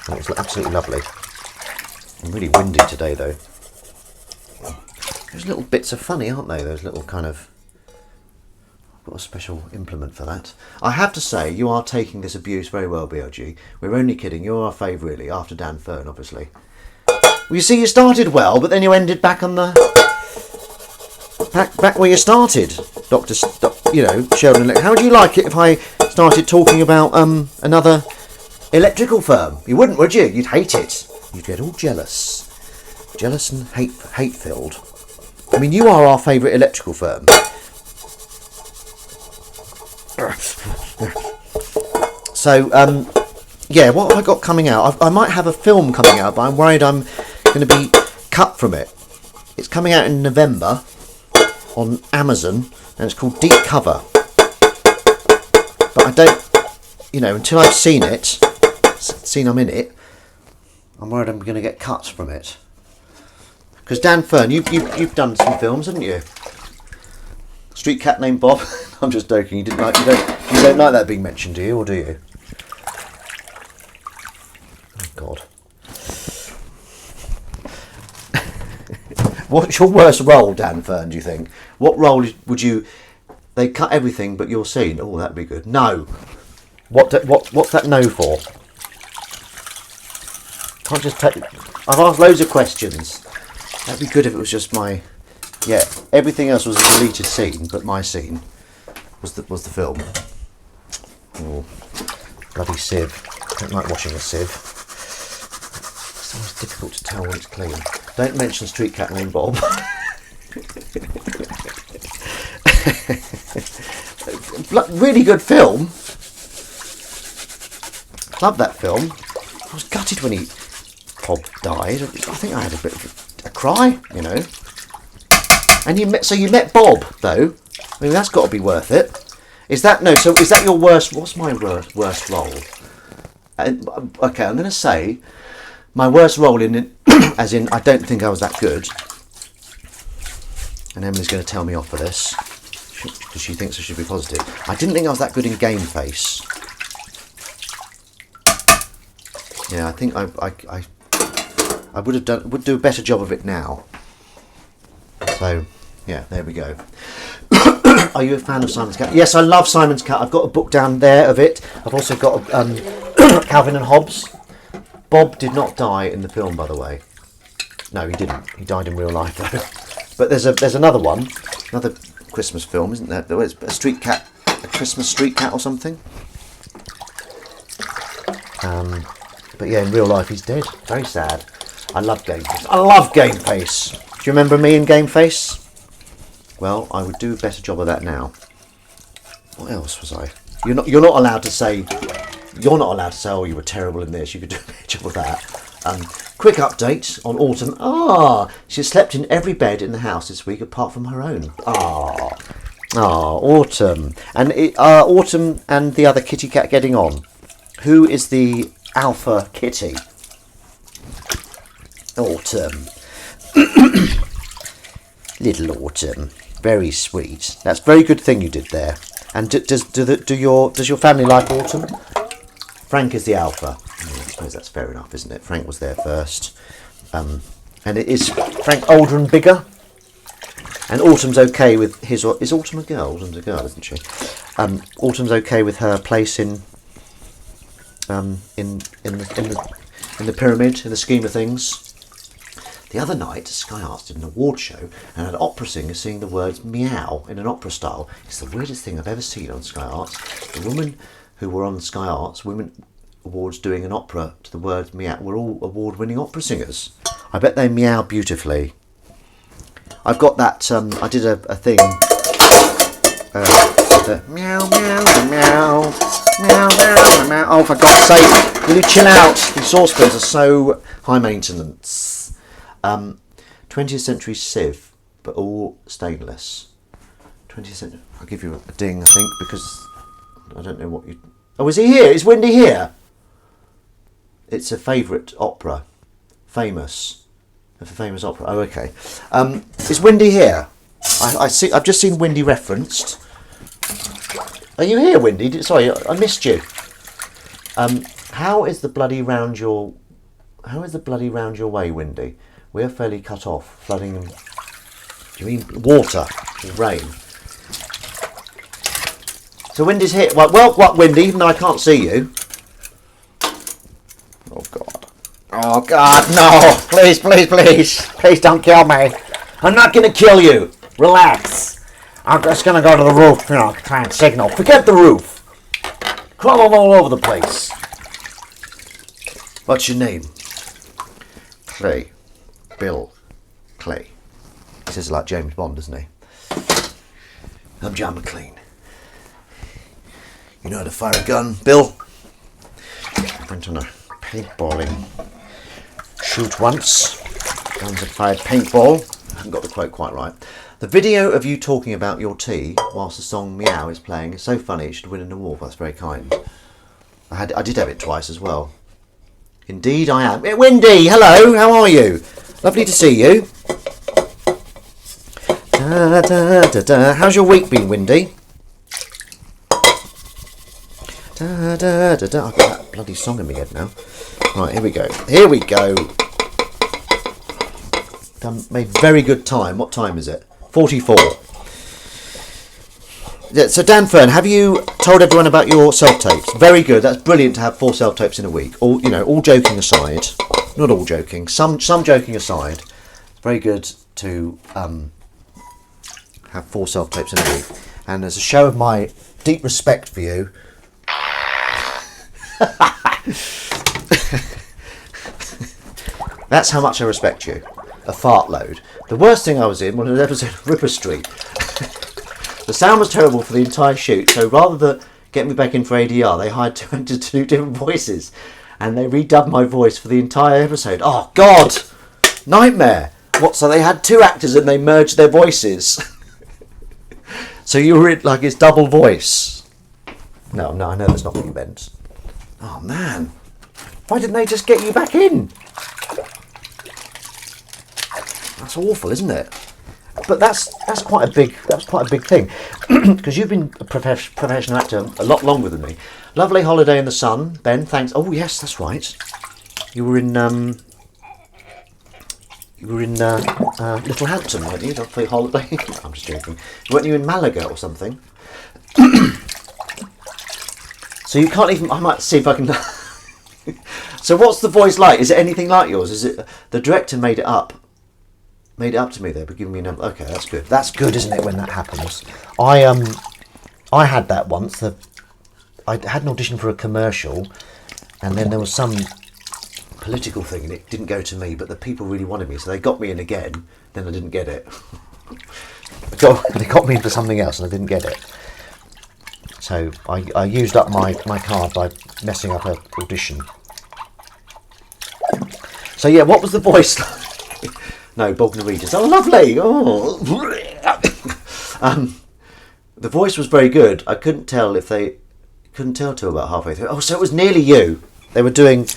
That was absolutely lovely. I'm really windy today, though. Those little bits are funny, aren't they? Those little kind of... I've got a special implement for that. I have to say, you are taking this abuse very well, BLG. We're only kidding. You're our fave, really, after Dan Fern, obviously. Well, you see, you started well, but then you ended back on the... Back where you started, Sheldon. How would you like it if I started talking about another electrical firm? You wouldn't, would you? You'd hate it. You'd get all jealous. Jealous and hate-filled. I mean, you are our favourite electrical firm. So, yeah, what have I got coming out? I might have a film coming out, but I'm worried I'm going to be cut from it. It's coming out in November on Amazon, and it's called Deep Cover. But I don't, until I've seen it, I'm in it, I'm worried I'm going to get cut from it. Because Dan Fern, you've done some films, haven't you? Street Cat Named Bob. I'm just joking. You don't like that being mentioned, do you, or do you? Oh God. What's your worst role, Dan Fern? Do you think? What role would you? They cut everything but your scene. Oh, that'd be good. No. What's that no for? Can't just take. I've asked loads of questions. That'd be good if it was just my... Yeah, everything else was a deleted scene, but my scene was the film. Oh. bloody sieve. I don't like washing a sieve. It's always difficult to tell when it's clean. Don't mention Street Cat named Bob. Really good film. Love that film. I was gutted when Bob died. I think I had a bit of a cry, you know. And you met Bob though. I mean, that's got to be worth it. Is that So is that your worst? What's my worst role? Okay, I'm going to say my worst role as in I don't think I was that good. And Emily's going to tell me off for this because she thinks I should be positive. I didn't think I was that good in Game Face. Yeah, I think I would do a better job of it now. So yeah, there we go. Are you a fan of Simon's Cat? Yes, I love Simon's Cat. I've got a book down there of it. I've also got Calvin and Hobbes. Bob did not die in the film, by the way. No, he didn't. He died in real life, though. But there's another one, another Christmas film, isn't there? There was a street cat, a Christmas street cat or something. But yeah, in real life, he's dead. Very sad. I love Game Face. I love Game Face. Do you remember me in Game Face? Well, I would do a better job of that now. What else was I? You're not allowed to say. You're not allowed to say, oh, you were terrible in this. You could do a better job of that. Quick update on Autumn. She slept in every bed in the house this week apart from her own. Autumn. And Autumn and the other kitty cat getting on. Who is the alpha kitty? Autumn. Little Autumn. Very sweet. That's a very good thing you did there. And does your family like Autumn? Frank is the alpha. I suppose that's fair enough, isn't it? Frank was there first. And it is Frank older and bigger. And Autumn's okay with his. Is Autumn a girl? Autumn's a girl, isn't she? Autumn's okay with her place in the pyramid, in the scheme of things. The other night, Sky Arts did an award show and had opera singers singing the words meow in an opera style. It's the weirdest thing I've ever seen on Sky Arts. The women who were on Sky Arts Women Awards doing an opera to the words meow were all award-winning opera singers. I bet they meow beautifully. I've got that, I did a thing, the meow, meow, meow, meow, meow, meow. Oh, for God's sake, will you chill out? These saucepans are so high maintenance. 20th century sieve, but all stainless. 20th century. I'll give you a ding, I think, because I don't know what you. Oh, is he here? Is Wendy here? It's a favourite opera, famous opera. Oh, okay. Is Wendy here? I see. I've just seen Wendy referenced. Are you here, Wendy? Sorry, I missed you. How is the bloody round your way, Wendy? We're fairly cut off. Flooding and... Do you mean water? Rain. So Wendy's here. Well, what, Wendy? Even though I can't see you. Oh, God. Oh, God, no. Please, please, please. Please don't kill me. I'm not going to kill you. Relax. I'm just going to go to the roof, try and signal. Forget the roof. Crawling all over the place. What's your name? Clay. Bill Clay. He says it like James Bond, doesn't he? I'm John McClane. You know how to fire a gun, Bill? I went on a paintballing shoot once. Guns had fired paintball. I haven't got the quote quite right. The video of you talking about your tea whilst the song Meow is playing is so funny it should win an award. That's very kind. I did have it twice as well. Indeed I am. Wendy, hello, how are you? Lovely to see you. Da, da, da, da. How's your week been, Wendy? Da, da, da, da. I've got that bloody song in my head now. Right, here we go. Here we go. Made very good time. What time is it? 44. Yeah, so Dan Fern, have you told everyone about your self-tapes? Very good. That's brilliant to have 4 self-tapes in a week. All joking aside. Not all joking. Some joking aside. It's very good to have 4 self-tapes in a week. And as a show of my deep respect for you, That's how much I respect you. A fart load. The worst thing I was in was an episode of Ripper Street. The sound was terrible for the entire shoot, so rather than get me back in for ADR, they hired two actors to do different voices, and they redubbed my voice for the entire episode. Oh God, nightmare! What? So they had two actors and they merged their voices. So you were in like it's double voice. No, I know that's not what you meant. Oh man, why didn't they just get you back in? That's awful, isn't it? But that's quite a big thing, because you've been a professional actor a lot longer than me. Lovely Holiday in the Sun, Ben. Thanks. Oh yes, that's right. You were in Littlehampton, weren't you? Lovely Holiday. I'm just joking. Weren't you in Malaga or something? So you can't even. I might see if I can. So what's the voice like? Is it anything like yours? Is it the director made it up? Made it up to me there, but giving me a number. Okay, that's good. That's good, isn't it, when that happens? I had that once. I had an audition for a commercial, and then there was some political thing, and it didn't go to me, but the people really wanted me, so they got me in again. Then I didn't get it. They got me in for something else, and I didn't get it. So I used up my card by messing up an audition. So yeah, what was the voice like? No, Bognor Regis. Oh, lovely. Oh. The voice was very good. I couldn't tell till about halfway through. Oh, so it was nearly you. They were doing.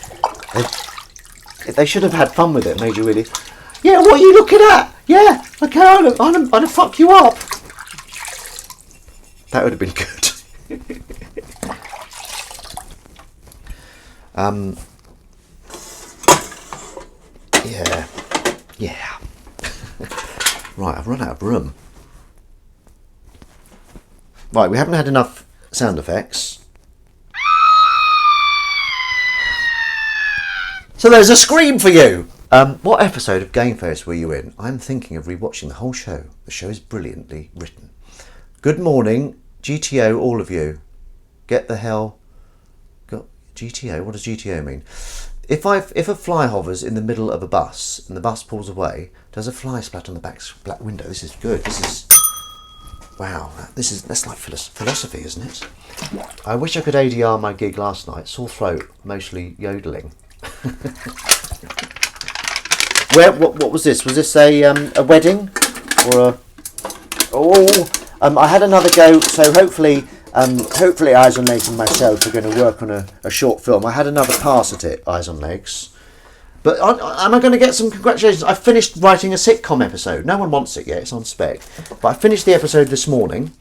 They should have had fun with it. Made you really. Yeah, what are you looking at? Yeah, okay, I'm gonna fuck you up. That would have been good. Yeah. Right, I've run out of room. Right, we haven't had enough sound effects. So there's a scream for you! What episode of Game Face were you in? I'm thinking of rewatching the whole show. The show is brilliantly written. Good morning, GTO, all of you. Get the hell... GTO? What does GTO mean? If a fly hovers in the middle of a bus and the bus pulls away, does a fly splat on the back window? This is good. This is... Wow. That's like philosophy, isn't it? I wish I could ADR my gig last night. Sore throat, mostly yodeling. What was this? Was this a wedding? Or a... Oh... I had another go, so hopefully Eyes on Legs and myself are going to work on a short film. I had another pass at it, Eyes on Legs. But am I going to get some congratulations? I finished writing a sitcom episode. No one wants it yet, it's on spec. But I finished the episode this morning.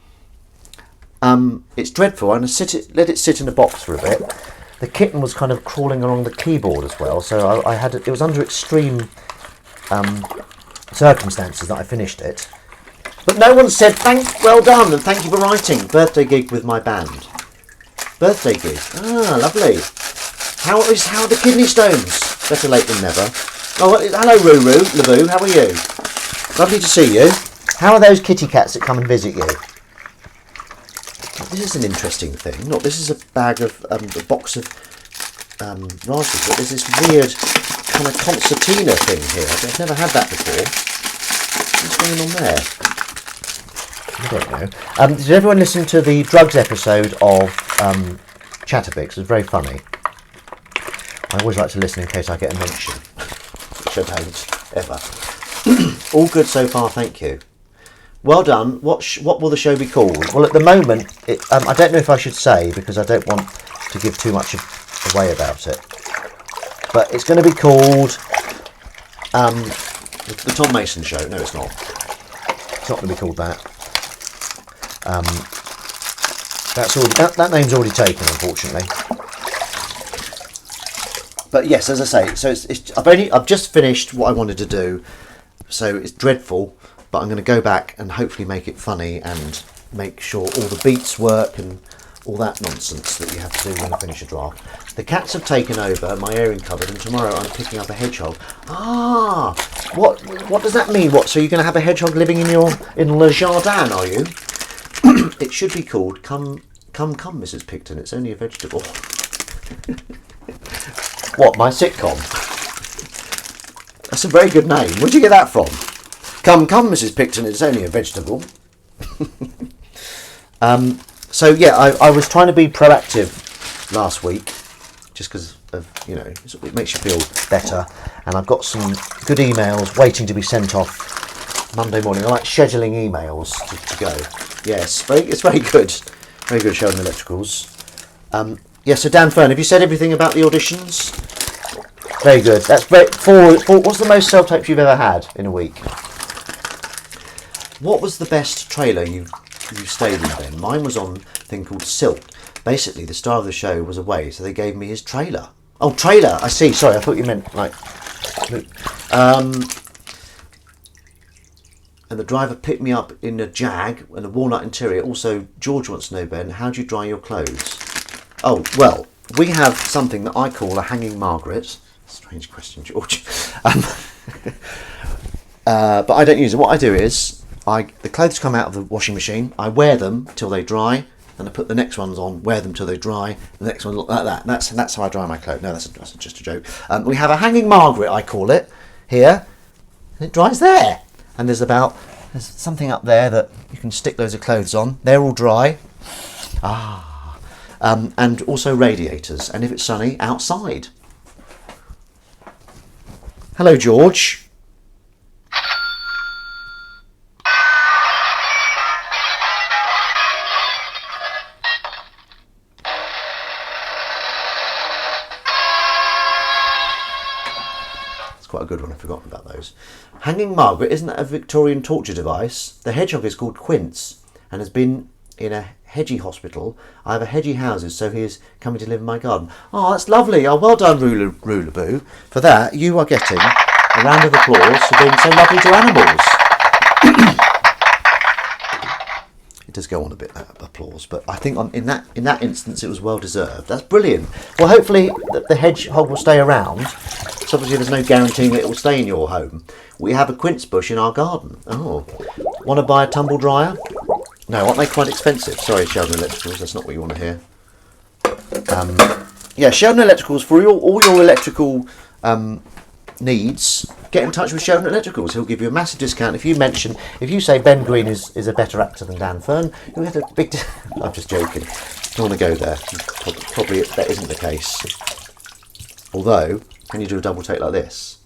It's dreadful. I'm going to let it sit in a box for a bit. The kitten was kind of crawling along the keyboard as well, so it was under extreme circumstances that I finished it. But no one said well done and thank you for writing. Birthday gig with my band. Birthday gig. Ah, lovely. How are the kidney stones? Better late than never. Oh, hello Ruru, Laboo, how are you? Lovely to see you. How are those kitty cats that come and visit you? This is an interesting thing. Look, this is a bag of a box of raspberries, but there's this weird kind of concertina thing here. I've never had that before. What's going on there? I don't know. Did everyone listen to the drugs episode of Chatterpix? It was very funny. I always like to listen in case I get a mention, which I don't ever. All good so far, thank you. Well done. What will the show be called? Well, at the moment, I don't know if I should say because I don't want to give too much away about it. But it's going to be called the Tom Mason Show. No, it's not. It's not going to be called that. That name's already taken, unfortunately. But yes, as I say, so I've just finished what I wanted to do, so it's dreadful. But I'm going to go back and hopefully make it funny and make sure all the beats work and all that nonsense that you have to do when you finish a draft. The cats have taken over my airing cupboard, and tomorrow I'm picking up a hedgehog. Ah, what does that mean? So you're going to have a hedgehog living in Le Jardin, are you? It should be called Come, Mrs. Picton. It's only a vegetable. What, my sitcom? That's a very good name. Where'd you get that from? Come, Mrs. Picton, it's only a vegetable. So yeah, I was trying to be proactive last week, just because of, you know, it makes you feel better. And I've got some good emails waiting to be sent off Monday morning. I like scheduling emails to go. Yes, it's very good. Very good, Sheldon Electricals. Yeah, so Dan Fern, have you said everything about the auditions? Very good. That's great. What's the most self-tapes you've ever had in a week? What was the best trailer you stayed in then? Mine was on a thing called Silk. Basically, the star of the show was away, so they gave me his trailer. Oh, trailer! I see. Sorry, I thought you meant like... and the driver picked me up in a Jag and a walnut interior. Also, George wants to know, Ben, how do you dry your clothes? Oh, well, we have something that I call a hanging Margaret. Strange question, George. But I don't use it. What I do is, the clothes come out of the washing machine, I wear them till they dry, and I put the next ones on, wear them till they dry, the next one like that. That's how I dry my clothes. No, that's just a joke. We have a hanging Margaret, I call it, here, and it dries there. And there's something up there that you can stick loads of clothes on. They're all dry. And also radiators, and if it's sunny, outside. Hello, George. Quite a good one, I've forgotten about those. Hanging Margaret, isn't that a Victorian torture device? The hedgehog is called Quince and has been in a hedgy hospital. I have a hedgy houses, so he is coming to live in my garden. Oh, that's lovely. Oh, well done, Rulaboo. For that, you are getting a round of applause for being so lovely to animals. It does go on a bit, that applause, but I think in that instance it was well deserved. That's brilliant. Well, hopefully the hedgehog will stay around. So obviously there's no guaranteeing it will stay in your home. We have a quince bush in our garden. Oh, want to buy a tumble dryer? No, aren't they quite expensive? Sorry, Sheldon Electricals, that's not what you want to hear. Yeah, Sheldon Electricals, for all your electrical needs, get in touch with Sheldon Electricals. He'll give you a massive discount. If you say Ben Green is a better actor than Dan Fern, you'll get a big... I'm just joking. Don't want to go there. Probably that isn't the case. Although, can you do a double take like this?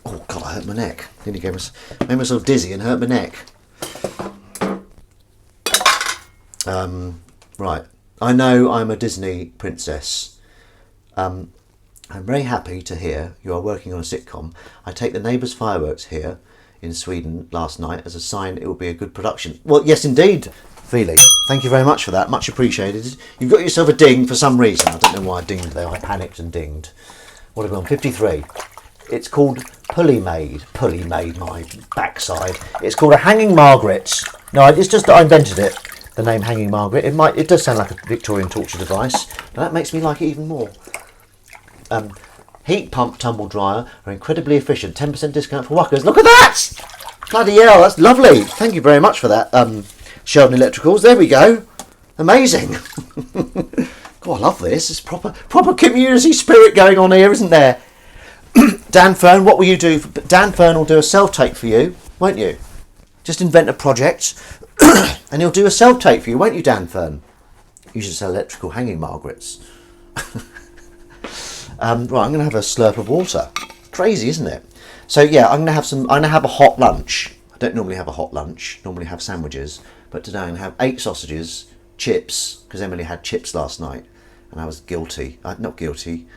Oh God, I hurt my neck. Nearly made myself dizzy and hurt my neck. Right. I know I'm a Disney princess. I'm very happy to hear you are working on a sitcom. I take the Neighbours fireworks here in Sweden last night as a sign it will be a good production. Well, yes, indeed, Feely. Thank you very much for that. Much appreciated. You've got yourself a ding for some reason. I don't know why I dinged there. I panicked and dinged. What are we on? 53. It's called Pulley Maid. Pulley Maid, my backside. It's called a Hanging Margaret. No, it's just that I invented it. The name Hanging Margaret. It does sound like a Victorian torture device, but that makes me like it even more. Heat pump tumble dryer are incredibly efficient. 10% discount for Wuckers. Look at that! Bloody hell, that's lovely. Thank you very much for that, Sheldon Electricals. There we go. Amazing. God, I love this. It's proper community spirit going on here, isn't there? Dan Fern, what will you do? Dan Fern will do a self-tape for you, won't you? Just invent a project and he'll do a self-tape for you, won't you, Dan Fern? You should sell electrical hanging Margarets. Right, I'm going to have a slurp of water. Crazy, isn't it? So yeah, I'm going to have a hot lunch. I don't normally have a hot lunch. Normally have sandwiches, but today I'm going to have 8 sausages, chips, because Emily had chips last night, and I was guilty. Not guilty.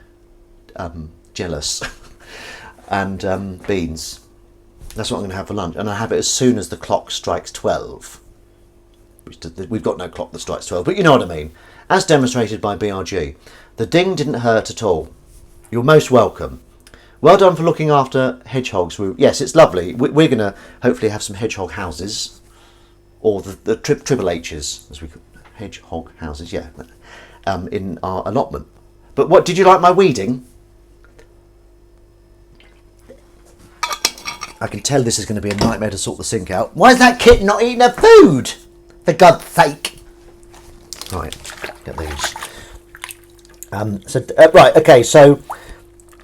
Jealous. And beans. That's what I'm going to have for lunch, and I have it as soon as the clock strikes 12. We've got no clock that strikes 12, but you know what I mean. As demonstrated by BRG, the ding didn't hurt at all. You're most welcome. Well done for looking after hedgehogs. Yes, it's lovely. We're going to hopefully have some hedgehog houses, or the triple H's, as we call hedgehog houses. Yeah, in our allotment. But what did you like my weeding? I can tell this is going to be a nightmare to sort the sink out. Why is that kitten not eating her food? For God's sake. Right. Get these. Right, okay, so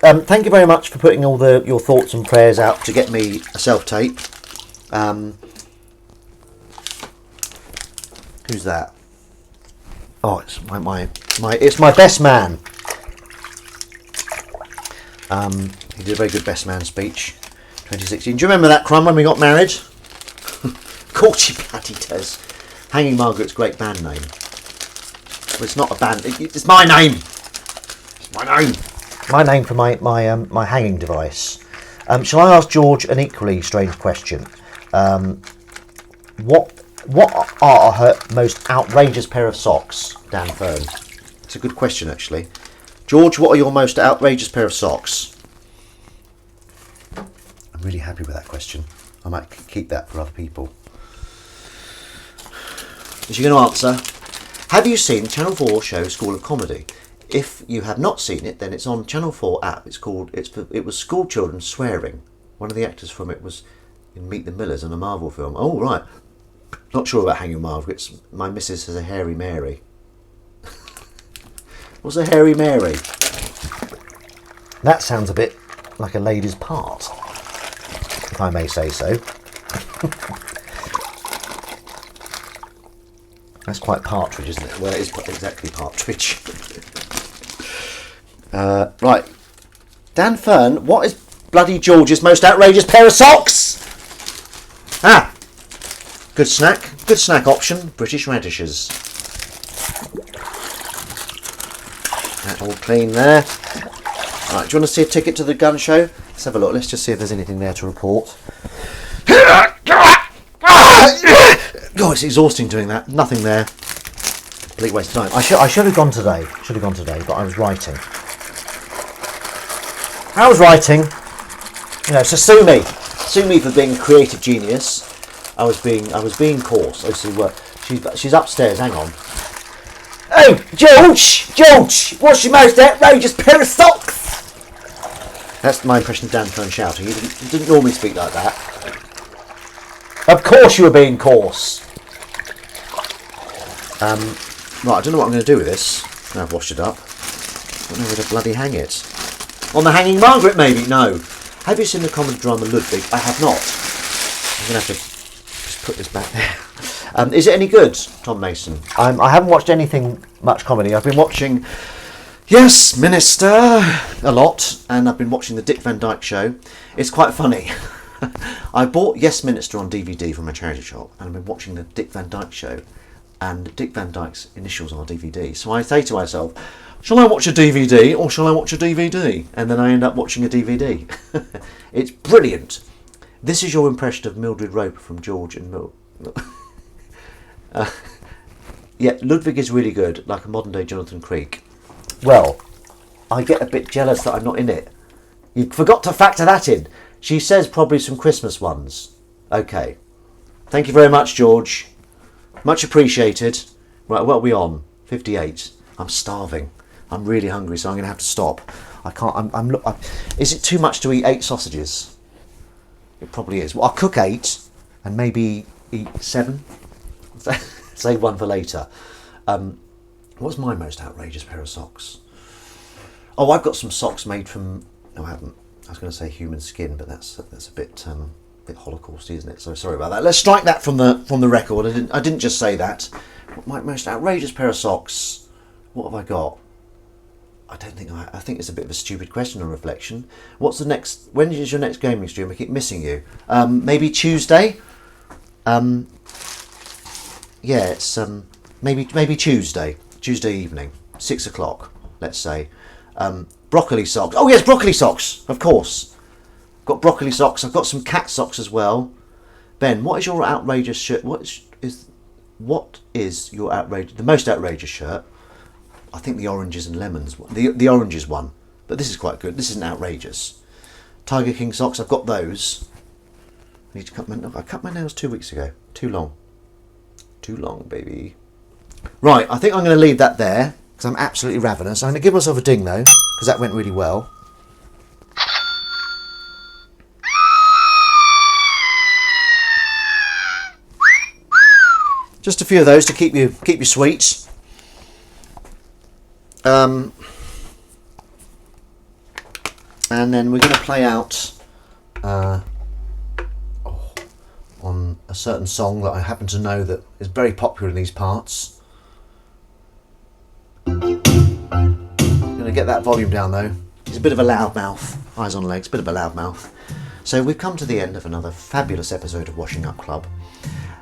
thank you very much for putting all your thoughts and prayers out to get me a self-tape. Who's that? Oh, it's it's my best man. He did a very good best man speech, 2016. Do you remember that, Crumb, when we got married? Of course she bloody does. Hanging Margaret's great band name. Well, it's not a band. It's my name. It's my name. My name for my hanging device. Shall I ask George an equally strange question? What are her most outrageous pair of socks, Dan Fern? It's a good question, actually. George, what are your most outrageous pair of socks? I'm really happy with that question. I might keep that for other people. Is you going to answer? Have you seen Channel 4 show School of Comedy? If you have not seen it, then it's on Channel 4 app. It was school children swearing. One of the actors from it was in Meet the Millers in a Marvel film. Oh, right. Not sure about Hanging Margaret. My missus has a hairy Mary. What's a hairy Mary? That sounds a bit like a lady's part, if I may say so. That's quite Partridge, isn't it? Well, it is exactly Partridge. Right. Dan Fern, what is bloody George's most outrageous pair of socks? Ah! Good snack option, British radishes. That all clean there. Right, do you want to see a ticket to the gun show? Let's have a look, let's just see if there's anything there to report. God, it's exhausting doing that. Nothing there. Complete waste of time. I should have gone today. But I was writing. So sue me. Sue me for being a creative genius. I was being coarse. She's upstairs. Hang on. Oh, George! What's your most outrageous pair of socks? That's my impression of Dan Fern shouting. He didn't normally speak like that. Of course you were being coarse. Right, I don't know what I'm going to do with this. Now I've washed it up. I don't know where to bloody hang it. On the Hanging Margaret, maybe? No. Have you seen the comedy drama Ludwig? I have not. I'm going to have to just put this back there. Is it any good, Tom Mason? I haven't watched anything much comedy. I've been watching Yes, Minister a lot, and I've been watching the Dick Van Dyke Show. It's quite funny. I bought Yes Minister on DVD from a charity shop, and I've been watching the Dick Van Dyke Show, and Dick Van Dyke's initials are DVD. So I say to myself, shall I watch a DVD or shall I watch a DVD? And then I end up watching a DVD. It's brilliant. This is your impression of Mildred Roper from George and Mil. Yeah, Ludwig is really good, like a modern day Jonathan Creek. Well, I get a bit jealous that I'm not in it. You forgot to factor that in. She says probably some Christmas ones. Okay. Thank you very much, George. Much appreciated. Right, what are we on? 58. I'm starving. I'm really hungry, so I'm going to have to stop. I can't. Is it too much to eat 8 sausages? It probably is. Well, I'll cook 8 and maybe eat 7. Save one for later. What's my most outrageous pair of socks? Oh, I've got some socks made from. No, I haven't. I was going to say human skin, but that's a bit Holocausty, isn't it? So sorry about that. Let's strike that from the record. I didn't just say that. My most outrageous pair of socks. What have I got? I don't think I think it's a bit of a stupid question on reflection. What's the next? When is your next gaming stream? I keep missing you. Maybe Tuesday. Yeah, it's maybe Tuesday evening, 6 o'clock. Let's say. Broccoli socks. Oh yes, broccoli socks. Of course. Got broccoli socks. I've got some cat socks as well. Ben, what is your outrageous shirt? What is your outrageous? The most outrageous shirt? I think the oranges and lemons. The oranges one. But this is quite good. This isn't outrageous. Tiger King socks. I've got those. I need to I cut my nails 2 weeks ago. Too long. Too long, baby. Right. I think I'm going to leave that there because I'm absolutely ravenous. I'm going to give myself a ding though because that went really well. Just a few of those to keep you sweet. And then we're going to play out on a certain song that I happen to know that is very popular in these parts. I'm going to get that volume down though. He's a bit of a loudmouth, eyes on legs, bit of a loudmouth. So we've come to the end of another fabulous episode of Washing Up Club,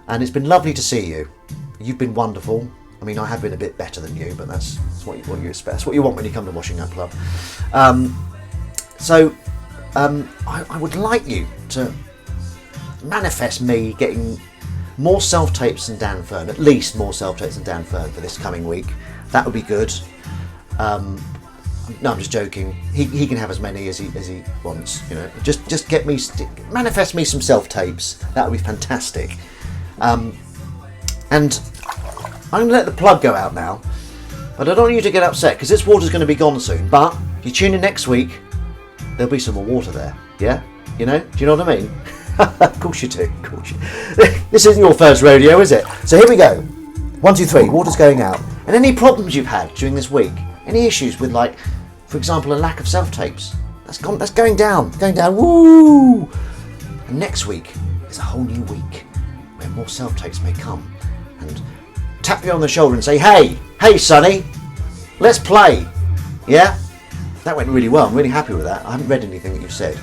and it's been lovely to see you. You've been wonderful. I mean, I have been a bit better than you, but that's what you expect. That's what you want when you come to Washing Up Club. I would like you to manifest me getting more self-tapes than Dan Fern, at least more self-tapes than Dan Fern for this coming week. That would be good. No, I'm just joking. He can have as many as he wants. You know, just get me manifest me some self-tapes. That would be fantastic. And I'm going to let the plug go out now, but I don't want you to get upset because this water's going to be gone soon. But if you tune in next week, there'll be some more water there. Yeah, you know. Do you know what I mean? Of course you do. Of course you. This isn't your first rodeo, is it? So here we go. 1, 2, 3. Water's going out. And any problems you've had during this week? Any issues with, like, for example, a lack of self-tapes? That's going down. Going down. Woo! And next week is a whole new week where more self-tapes may come. And tap you on the shoulder and say, hey, Sonny, let's play. Yeah? That went really well. I'm really happy with that. I haven't read anything that you've said.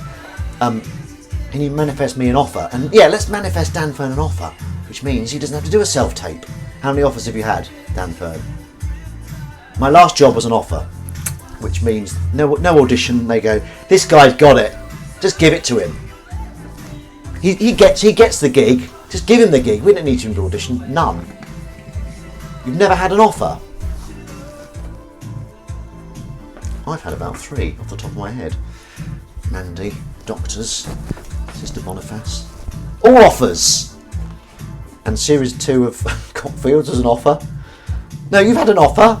Can you manifest me an offer? And yeah, let's manifest Dan Fern an offer, which means he doesn't have to do a self-tape. How many offers have you had, Dan Fern? My last job was an offer, which means no audition. They go, this guy's got it. Just give it to him. He gets the gig. Just give him the gig. We don't need him to audition. None. You've never had an offer. I've had about 3 off the top of my head. Mandy, Doctors, Sister Boniface. All offers. And series 2 of Cockfields as an offer. No, you've had an offer.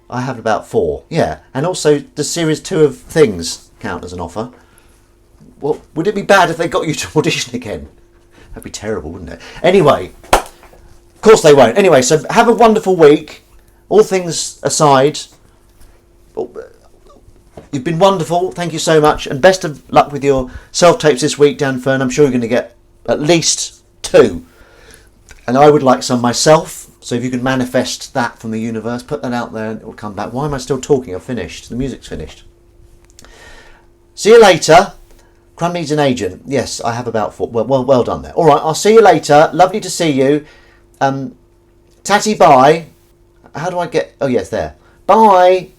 I have about 4. Yeah. And also, does series 2 of Things count as an offer? Well, would it be bad if they got you to audition again? That'd be terrible, wouldn't it? Anyway, of course they won't. Anyway, so have a wonderful week. All things aside, you've been wonderful. Thank you so much. And best of luck with your self-tapes this week, Dan Fern. I'm sure you're going to get at least 2. And I would like some myself. So if you can manifest that from the universe, put that out there and it will come back. Why am I still talking? I've finished. The music's finished. See you later. Crumb needs an agent. Yes, I have about 4. Well done there. All right, I'll see you later. Lovely to see you. Tatty, bye. How do I get... Oh, yes, there. Bye.